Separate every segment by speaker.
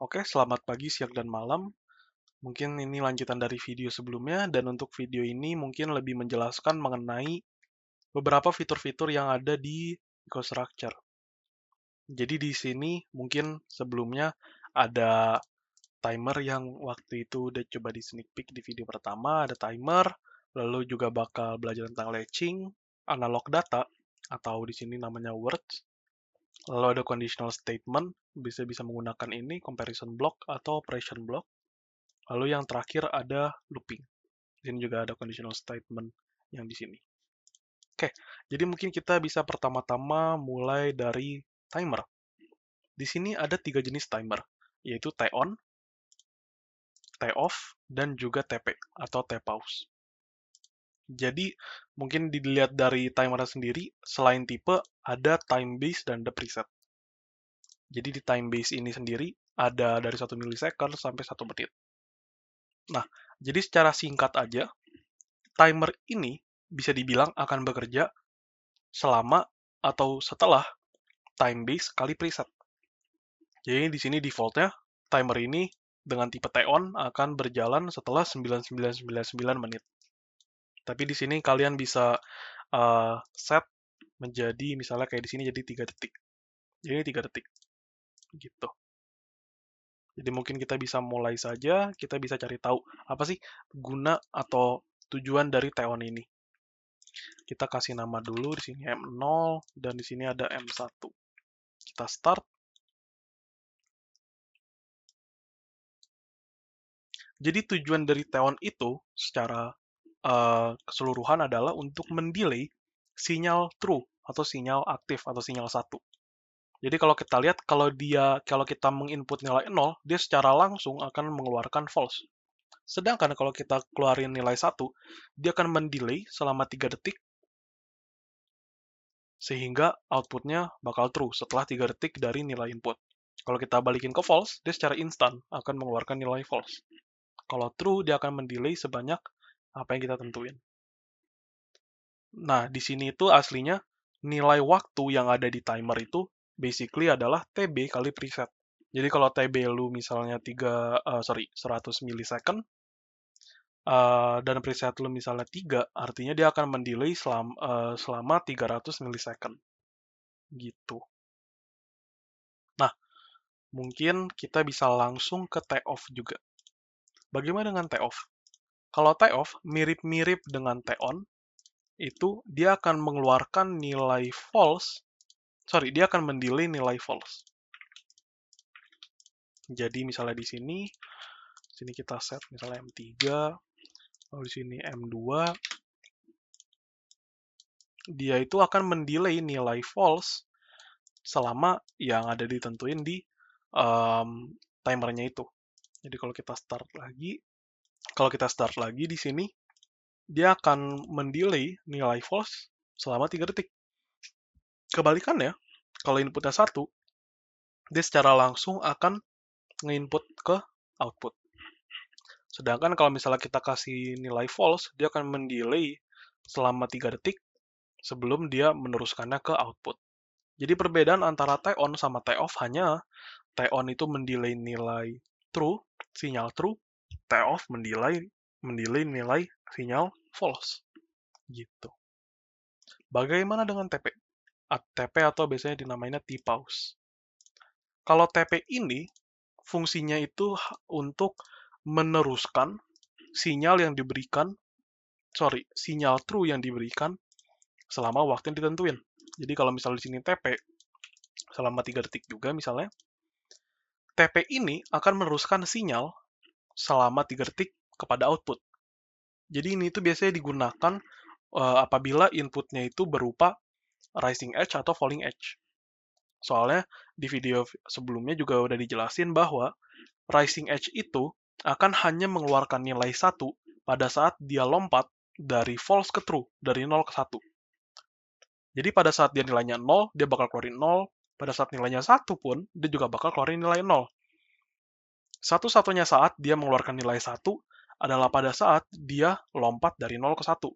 Speaker 1: Oke, selamat pagi, siang, dan malam. Mungkin ini lanjutan dari video sebelumnya, dan untuk video ini mungkin lebih menjelaskan mengenai beberapa fitur-fitur yang ada di EcoStruxure. Jadi di sini mungkin sebelumnya ada timer yang waktu itu udah coba di sneak peek di video pertama, ada timer, lalu juga bakal belajar tentang latching, analog data, atau di sini namanya words, lalu ada conditional statement, bisa menggunakan ini, comparison block atau operation block. Lalu yang terakhir ada looping. Di sini juga ada conditional statement yang di sini. Oke, jadi mungkin kita bisa pertama-tama mulai dari timer. Di sini ada 3 jenis timer, yaitu T-on, T-off, dan juga TP atau T-pause. Jadi mungkin dilihat dari timernya sendiri, selain tipe, ada time base dan ada preset. Jadi di time base ini sendiri ada dari 1 milisecond sampai 1 menit. Nah, jadi secara singkat aja, timer ini bisa dibilang akan bekerja selama atau setelah time base kali preset. Jadi di sini defaultnya timer ini dengan tipe T-on akan berjalan setelah 9999 menit. Tapi di sini kalian bisa set menjadi misalnya kayak di sini jadi 3 detik. Jadi 3 detik. Gitu. Jadi mungkin kita bisa mulai saja, kita bisa cari tahu apa sih guna atau tujuan dari T-on ini. Kita kasih nama dulu di sini M0 dan di sini ada M1. Kita start. Jadi tujuan dari T-on itu secara keseluruhan adalah untuk mendelay sinyal true atau sinyal aktif atau sinyal 1. Jadi kalau kita lihat kalau kita menginput nilai 0, dia secara langsung akan mengeluarkan false. Sedangkan kalau kita keluarin nilai 1, dia akan mendelay selama 3 detik sehingga outputnya bakal true setelah 3 detik dari nilai input. Kalau kita balikin ke false, dia secara instan akan mengeluarkan nilai false. Kalau true, dia akan mendelay sebanyak apa yang kita tentuin. Nah, di sini itu aslinya nilai waktu yang ada di timer itu basically adalah TB kali preset. Jadi kalau TB lu misalnya 100 milisecond, dan preset lu misalnya 3, artinya dia akan mendelay selama 300 milisecond. Gitu. Nah, mungkin kita bisa langsung ke T-off juga. Bagaimana dengan T-off? Kalau T-off mirip-mirip dengan T-on, itu dia akan mengeluarkan nilai false. Dia akan mendelay nilai false. Jadi misalnya di sini kita set misalnya M3, lalu di sini M2, dia itu akan mendelay nilai false selama yang ada ditentuin di timernya itu. Jadi kalau kita start lagi di sini, dia akan mendelay nilai false selama 3 detik. Kebalikannya, kalau inputnya 1, dia secara langsung akan nge-input ke output. Sedangkan kalau misalnya kita kasih nilai false, dia akan mendelay selama 3 detik sebelum dia meneruskannya ke output. Jadi perbedaan antara T-on sama T-off hanya T-on itu mendelay nilai true, sinyal true, T-off mendelay nilai sinyal false. Gitu. Bagaimana dengan TP? TP atau biasanya dinamainya T-pause. Kalau TP ini fungsinya itu untuk meneruskan sinyal true yang diberikan selama waktu yang ditentuin. Jadi kalau misalnya di sini TP selama 3 detik juga misalnya, TP ini akan meneruskan sinyal selama 3 detik kepada output. Jadi ini itu biasanya digunakan apabila inputnya itu berupa rising edge atau falling edge. Soalnya di video sebelumnya juga udah dijelasin bahwa rising edge itu akan hanya mengeluarkan nilai 1 pada saat dia lompat dari false ke true, dari 0 ke 1. Jadi pada saat dia nilainya 0, dia bakal keluarin 0. Pada saat nilainya 1 pun, dia juga bakal keluarin nilai 0. Satu-satunya saat dia mengeluarkan nilai 1 adalah pada saat dia lompat dari 0 ke 1.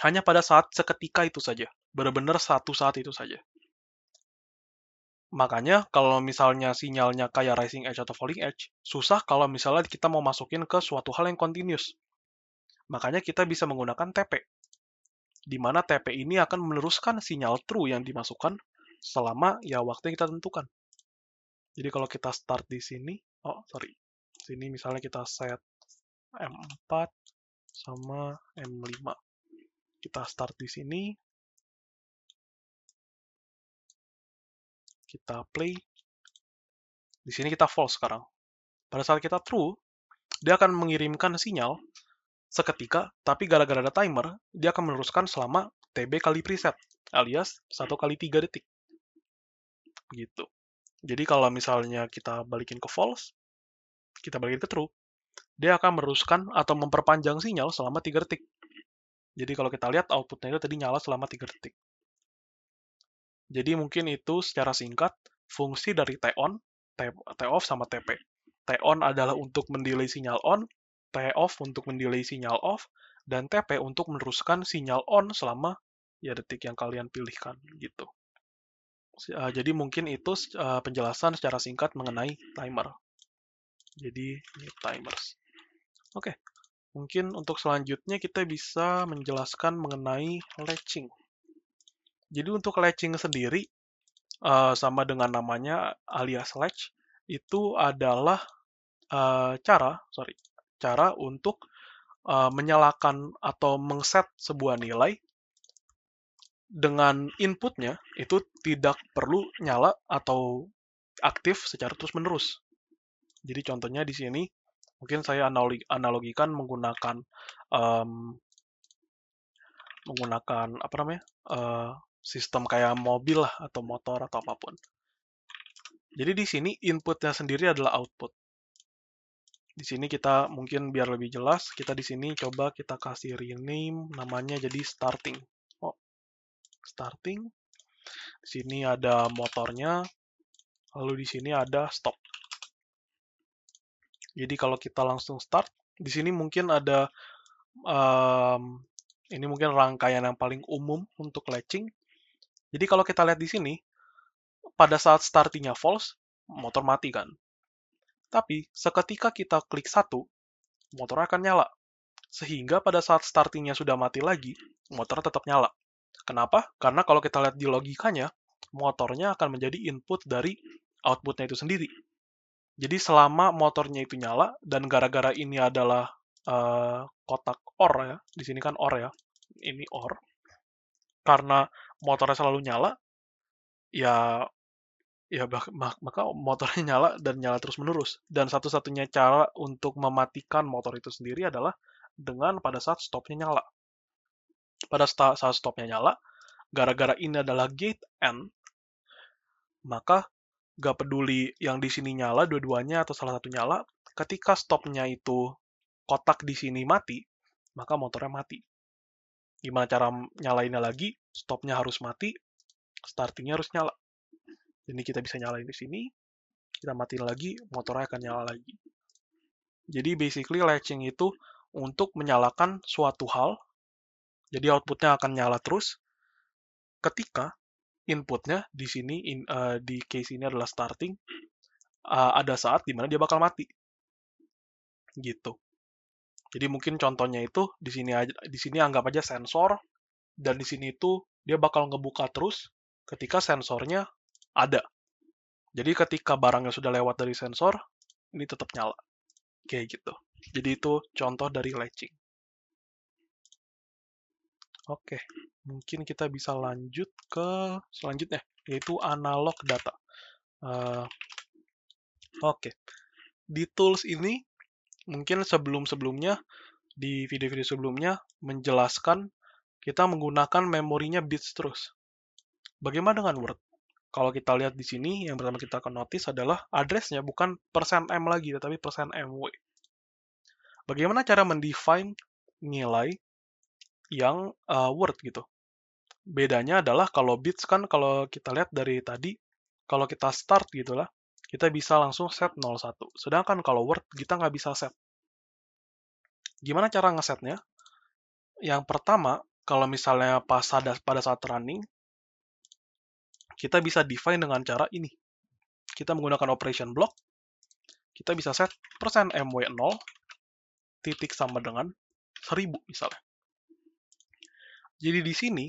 Speaker 1: Hanya pada saat seketika itu saja. Benar-benar satu saat itu saja. Makanya kalau misalnya sinyalnya kayak rising edge atau falling edge, susah kalau misalnya kita mau masukin ke suatu hal yang continuous. Makanya kita bisa menggunakan TP, di mana TP ini akan meneruskan sinyal true yang dimasukkan selama ya waktu yang kita tentukan. Jadi kalau kita start di sini, sini misalnya kita set M4 sama M5. Kita start di sini, kita play. Di sini kita false sekarang. Pada saat kita true, dia akan mengirimkan sinyal seketika, tapi gara-gara ada timer, dia akan meneruskan selama TB kali preset, alias 1 kali 3 detik. Gitu. Jadi kalau misalnya kita balikin ke false, kita balikin ke true, dia akan meneruskan atau memperpanjang sinyal selama 3 detik. Jadi kalau kita lihat outputnya itu tadi nyala selama 3 detik. Jadi mungkin itu secara singkat fungsi dari T-on, T-off sama TP. T-on adalah untuk mendelay sinyal on, T-off untuk mendelay sinyal off, dan TP untuk meneruskan sinyal on selama ya detik yang kalian pilihkan gitu. Jadi mungkin itu penjelasan secara singkat mengenai timer. Jadi ini timers. Oke, mungkin untuk selanjutnya kita bisa menjelaskan mengenai latching. Jadi untuk latching sendiri sama dengan namanya alias latch itu adalah cara untuk menyalakan atau mengset sebuah nilai dengan inputnya itu tidak perlu nyala atau aktif secara terus-menerus. Jadi contohnya di sini mungkin saya analogikan menggunakan sistem kayak mobil lah atau motor atau apapun. Jadi di sini inputnya sendiri adalah output. Di sini kita mungkin biar lebih jelas, kita di sini coba kita kasih rename namanya jadi starting. Starting. Di sini ada motornya, lalu di sini ada stop. Jadi kalau kita langsung start, di sini mungkin ada ini mungkin rangkaian yang paling umum untuk latching. Jadi kalau kita lihat di sini, pada saat startingnya false, motor mati kan. Tapi seketika kita klik 1, motornya akan nyala. Sehingga pada saat startingnya sudah mati lagi, motornya tetap nyala. Kenapa? Karena kalau kita lihat di logikanya, motornya akan menjadi input dari outputnya itu sendiri. Jadi selama motornya itu nyala, dan gara-gara ini adalah kotak OR ya, di sini kan OR ya, ini OR. Karena motornya selalu nyala, ya maka motornya nyala dan nyala terus-menerus. Dan satu-satunya cara untuk mematikan motor itu sendiri adalah dengan pada saat stopnya nyala. Pada saat stopnya nyala, gara-gara ini adalah gate end, maka gak peduli yang di sini nyala dua-duanya atau salah satu nyala, ketika stopnya itu kotak di sini mati, maka motornya mati. Gimana cara nyalainnya lagi? Stopnya harus mati, startingnya harus nyala. Jadi kita bisa nyalain di sini, kita matiin lagi, motornya akan nyala lagi. Jadi basically latching itu untuk menyalakan suatu hal, jadi outputnya akan nyala terus ketika inputnya di sini di case ini adalah starting, ada saat dimana dia bakal mati, gitu. Jadi mungkin contohnya itu di sini anggap aja sensor, dan di sini itu dia bakal ngebuka terus ketika sensornya ada. Jadi ketika barangnya sudah lewat dari sensor, ini tetap nyala. Kayak gitu. Jadi itu contoh dari latching. Oke, mungkin kita bisa lanjut ke selanjutnya, yaitu analog data. Oke, di tools ini mungkin sebelumnya di video-video sebelumnya menjelaskan kita menggunakan memorinya bits terus. Bagaimana dengan Word? Kalau kita lihat di sini, yang pertama kita akan notice adalah addressnya bukan %m lagi, tetapi %mw. Bagaimana cara mendefine nilai yang Word gitu? Bedanya adalah kalau bits kan kalau kita lihat dari tadi, kalau kita start gitulah, kita bisa langsung set 01. Sedangkan kalau Word kita nggak bisa set. Gimana cara ngesetnya? Yang pertama, kalau misalnya pada saat running, kita bisa define dengan cara ini. kita menggunakan operation block, kita bisa set %MW0 titik sama dengan 1000 misalnya. Jadi di sini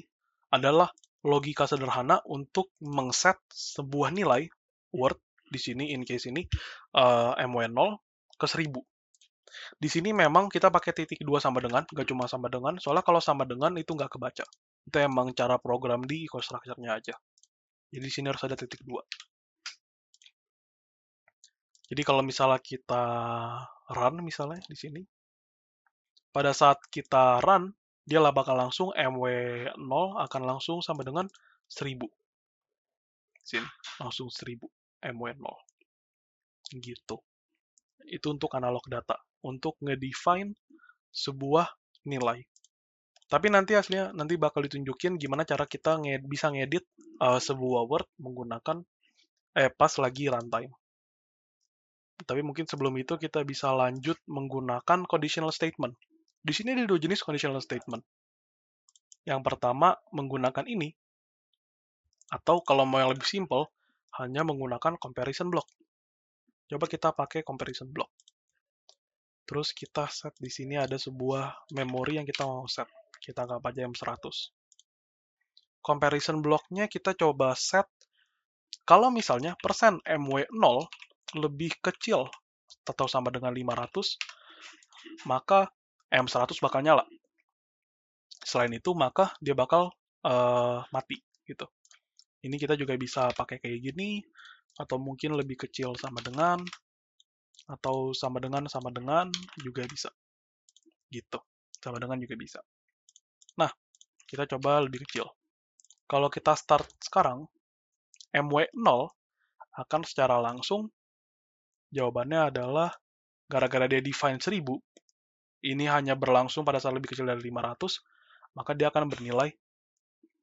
Speaker 1: adalah logika sederhana untuk mengset sebuah nilai word di sini in case ini MW0 ke 1000. Di sini memang kita pakai titik 2 sama dengan, nggak cuma sama dengan, soalnya kalau sama dengan itu nggak kebaca. Itu emang cara program di EcoStructure-nya aja. Jadi di sini harus ada titik 2. Jadi kalau misalnya kita run misalnya di sini, pada saat kita run, dia bakal langsung MW0 akan langsung sama dengan 1000. Sini, langsung 1000 MW0. Gitu. Itu untuk analog data. Untuk ngedefine sebuah nilai. Tapi nanti aslinya nanti bakal ditunjukin gimana cara kita bisa ngedit sebuah word menggunakan pas lagi runtime. Tapi mungkin sebelum itu kita bisa lanjut menggunakan conditional statement. Di sini ada dua jenis conditional statement. Yang pertama menggunakan ini, atau kalau mau yang lebih simple, hanya menggunakan comparison block. Coba kita pakai comparison block. Terus kita set di sini ada sebuah memori yang kita mau set. Kita anggap aja M100. Comparison block-nya kita coba set kalau misalnya persen MW0 lebih kecil atau sama dengan 500, maka M100 bakal nyala. Selain itu, maka dia bakal mati gitu. Ini kita juga bisa pakai kayak gini, atau mungkin lebih kecil sama dengan, atau sama dengan juga bisa. Gitu. Sama dengan juga bisa. Nah, kita coba lebih kecil. Kalau kita start sekarang, MW0 akan secara langsung, jawabannya adalah gara-gara dia define 1000, ini hanya berlangsung pada saat lebih kecil dari 500, maka dia akan bernilai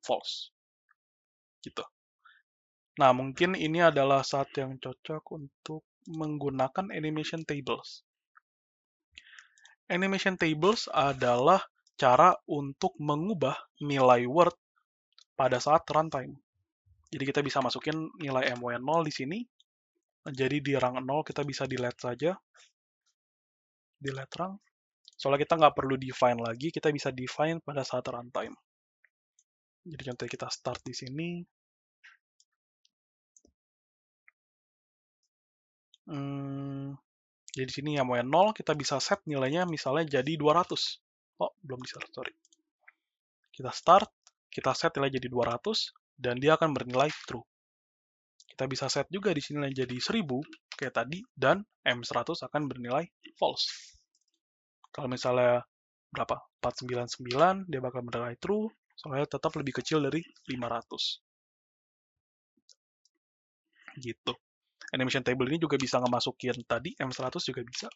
Speaker 1: false. Gitu. Nah, mungkin ini adalah saat yang cocok untuk menggunakan animation tables. Animation tables adalah cara untuk mengubah nilai word pada saat runtime. Jadi kita bisa masukin nilai MW0 di sini. Jadi di rang 0 kita bisa delete saja. Delete rang. Soalnya kita nggak perlu define lagi, kita bisa define pada saat runtime. Jadi contohnya kita start di sini. Jadi di sini yang mau 0, kita bisa set nilainya misalnya jadi 200. Oh, belum di start, sorry. Kita start, kita set nilai jadi 200, dan dia akan bernilai true. Kita bisa set juga di sini nilai jadi 1000, kayak tadi, dan M100 akan bernilai false. Kalau misalnya berapa? 499, dia bakal bernilai true, soalnya tetap lebih kecil dari 500. Gitu. Animation table ini juga bisa ngemasukin tadi, M100 juga bisa.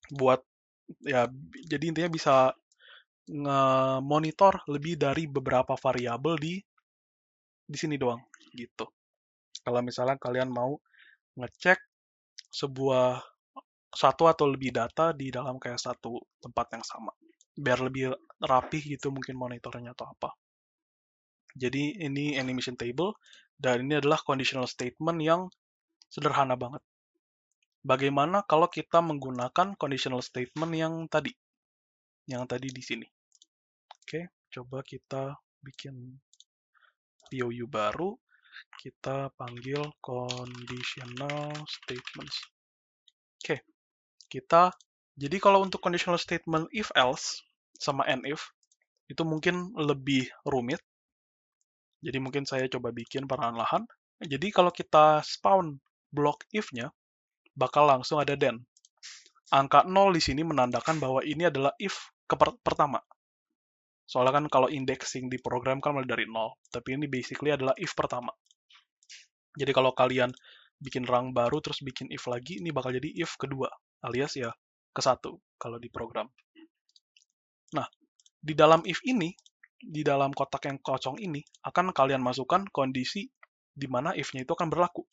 Speaker 1: Buat, ya, jadi intinya bisa nge-monitor lebih dari beberapa variabel di sini doang, gitu. Kalau misalnya kalian mau ngecek sebuah satu atau lebih data di dalam kayak satu tempat yang sama, biar lebih rapih gitu mungkin monitornya atau apa. Jadi ini animation table, dan ini adalah conditional statement yang sederhana banget. Bagaimana kalau kita menggunakan conditional statement yang tadi di sini? Oke, coba kita bikin POU baru, kita panggil conditional statements. Oke, jadi kalau untuk conditional statement if else sama and if, itu mungkin lebih rumit. Jadi mungkin saya coba bikin perlahan-lahan. Jadi kalau kita spawn block if-nya, bakal langsung ada then. Angka 0 di sini menandakan bahwa ini adalah if pertama. Soalnya kan kalau indexing di program kan mulai dari 0. Tapi ini basically adalah if pertama. Jadi kalau kalian bikin rang baru terus bikin if lagi, ini bakal jadi if kedua. Alias ya ke satu kalau di program. Nah, di dalam if ini, di dalam kotak yang kosong ini, akan kalian masukkan kondisi di mana if-nya itu akan berlaku.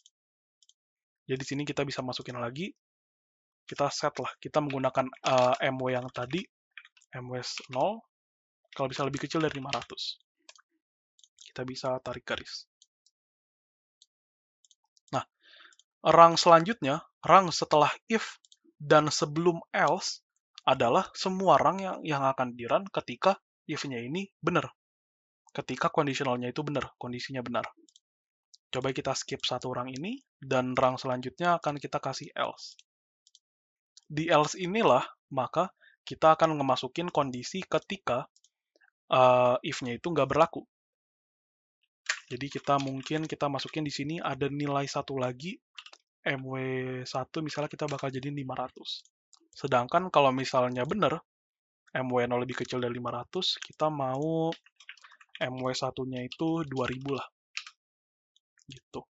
Speaker 1: Jadi di sini kita bisa masukin lagi, kita set lah, kita menggunakan MW yang tadi, MW 0, kalau bisa lebih kecil dari 500. Kita bisa tarik garis. Rang selanjutnya, rang setelah if dan sebelum else adalah semua rang yang akan di-run ketika if-nya ini benar. Ketika conditionalnya itu benar, kondisinya benar. Coba kita skip satu rang ini, dan rang selanjutnya akan kita kasih else. Di else inilah, maka kita akan ngemasukin kondisi ketika if-nya itu nggak berlaku. Jadi kita masukin di sini ada nilai satu lagi, MW1 misalnya kita bakal jadi 500. Sedangkan kalau misalnya benar, MW0 lebih kecil dari 500, kita mau MW1-nya itu 2000 lah. Gitu.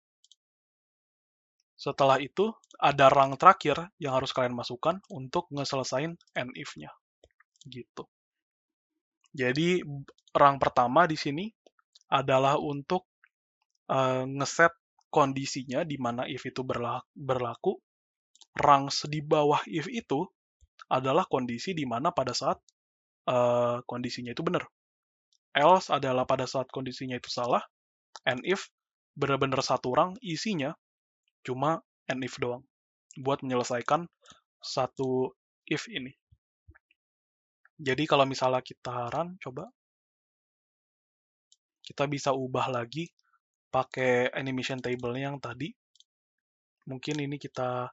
Speaker 1: Setelah itu, ada rang terakhir yang harus kalian masukkan untuk ngeselesain end if-nya. Gitu. Jadi, rang pertama di sini adalah untuk ngeset kondisinya di mana if itu berlaku. Rang di bawah if itu adalah kondisi di mana pada saat kondisinya itu benar. Else adalah pada saat kondisinya itu salah. And if benar-benar satu rang isinya cuma and if doang buat menyelesaikan satu if ini. Jadi kalau misalnya kita run, coba kita bisa ubah lagi pakai animation table-nya yang tadi. Mungkin ini kita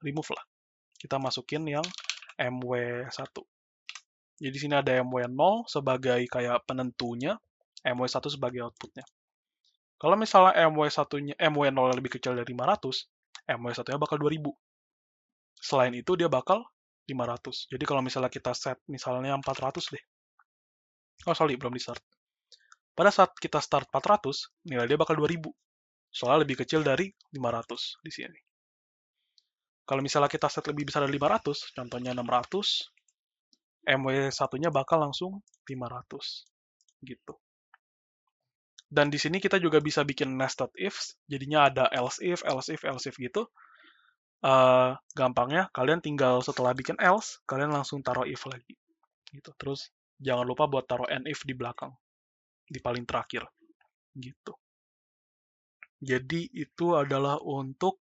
Speaker 1: remove lah. Kita masukin yang MW1. Jadi sini ada MW0 sebagai kayak penentunya, MW1 sebagai outputnya. Kalau misalnya MW0 lebih kecil dari 500, MW1-nya bakal 2000. Selain itu dia bakal 500. Jadi kalau misalnya kita set misalnya 400 deh. Oh sorry, belum di start. Pada saat kita start 400, nilai dia bakal 2000. Soalnya lebih kecil dari 500 di sini. Kalau misalnya kita set lebih besar dari 500, contohnya 600, MW1-nya bakal langsung 500. Gitu. Dan di sini kita juga bisa bikin nested ifs, jadinya ada else if, else if, else if gitu. Gampangnya, kalian tinggal setelah bikin else, kalian langsung taruh if lagi. Gitu. Terus jangan lupa buat taruh end if di belakang, di paling terakhir. Gitu. Jadi itu adalah untuk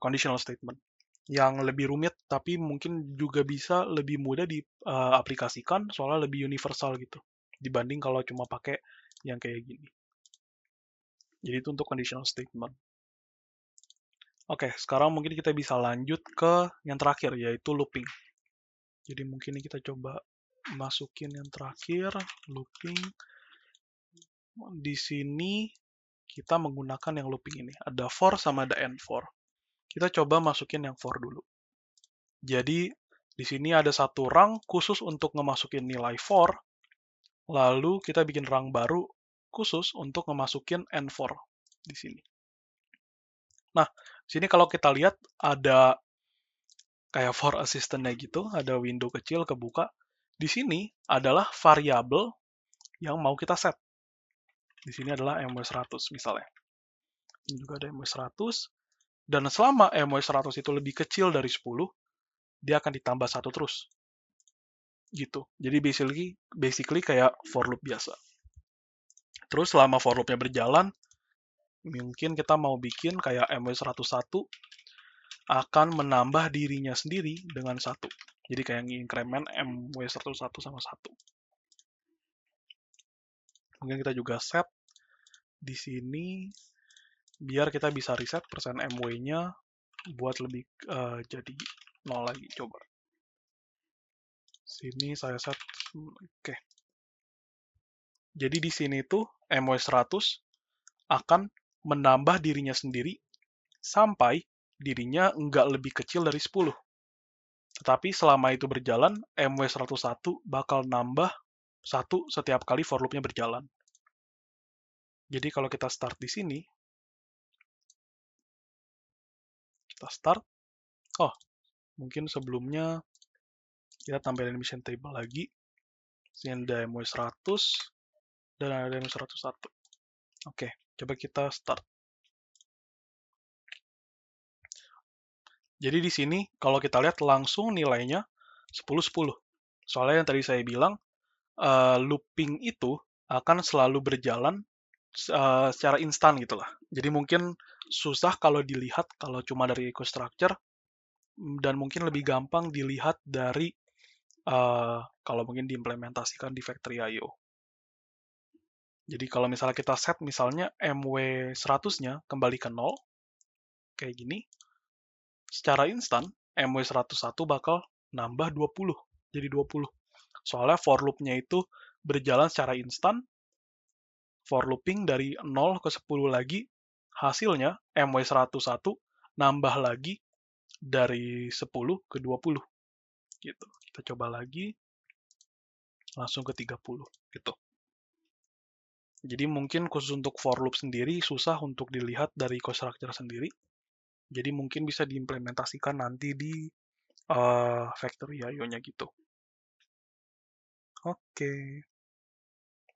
Speaker 1: conditional statement. Yang lebih rumit, tapi mungkin juga bisa lebih mudah diaplikasikan, soalnya lebih universal gitu, dibanding kalau cuma pakai yang kayak gini. Jadi itu untuk conditional statement. Oke, sekarang mungkin kita bisa lanjut ke yang terakhir, yaitu looping. Jadi mungkin ini kita coba masukin yang terakhir, looping. Di sini kita menggunakan yang looping ini. Ada for sama ada end for. Kita coba masukin yang for dulu. Jadi di sini ada satu rang khusus untuk ngemasukin nilai for, lalu kita bikin rang baru khusus untuk ngemasukin end for di sini. Nah, di sini kalau kita lihat ada kayak for assistant-nya gitu, ada window kecil kebuka. Di sini adalah variabel yang mau kita set. Di sini adalah MW100 misalnya. Ini juga ada MW100. Dan selama MW100 itu lebih kecil dari 10, dia akan ditambah 1 terus. Gitu. Jadi basically kayak for loop biasa. Terus selama for loop-nya berjalan, mungkin kita mau bikin kayak MW101 akan menambah dirinya sendiri dengan 1. Jadi kayak increment MW101 sama 1. Mungkin kita juga set di sini biar kita bisa reset persen MW-nya buat lebih jadi 0 lagi. Coba. Sini saya set. Oke. Jadi di sini tuh MW100 akan menambah dirinya sendiri sampai dirinya nggak lebih kecil dari 10. Tetapi selama itu berjalan, MW101 bakal nambah 1 setiap kali for loop-nya berjalan. Jadi kalau kita start di sini, kita start. Oh, mungkin sebelumnya kita tampilin animation table lagi. Sini ada MW100 dan ada MW101. Oke, coba kita start. Jadi di sini kalau kita lihat langsung nilainya 10-10. Soalnya yang tadi saya bilang, looping itu akan selalu berjalan secara instan gitu lah. Jadi mungkin susah kalau dilihat kalau cuma dari EcoStructure, dan mungkin lebih gampang dilihat dari kalau mungkin diimplementasikan di Factory.io. Jadi kalau misalnya kita set misalnya MW100-nya kembali ke 0, kayak gini, secara instan MW101 bakal nambah 20, jadi 20. Soalnya for loop-nya itu berjalan secara instan, for looping dari 0 ke 10 lagi, hasilnya MW101 nambah lagi dari 10 ke 20 gitu. Kita coba lagi, langsung ke 30 gitu. Jadi mungkin khusus untuk for loop sendiri susah untuk dilihat dari EcoStructure sendiri. Jadi mungkin bisa diimplementasikan nanti di Factory.io-nya gitu. Oke.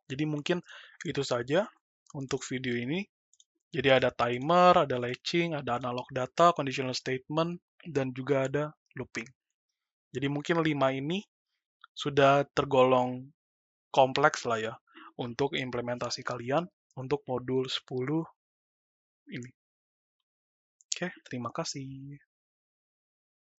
Speaker 1: Jadi mungkin itu saja untuk video ini. Jadi ada timer, ada latching, ada analog data, conditional statement, dan juga ada looping. Jadi mungkin 5 ini sudah tergolong kompleks lah ya untuk implementasi kalian untuk modul 10 ini. Oke, terima kasih.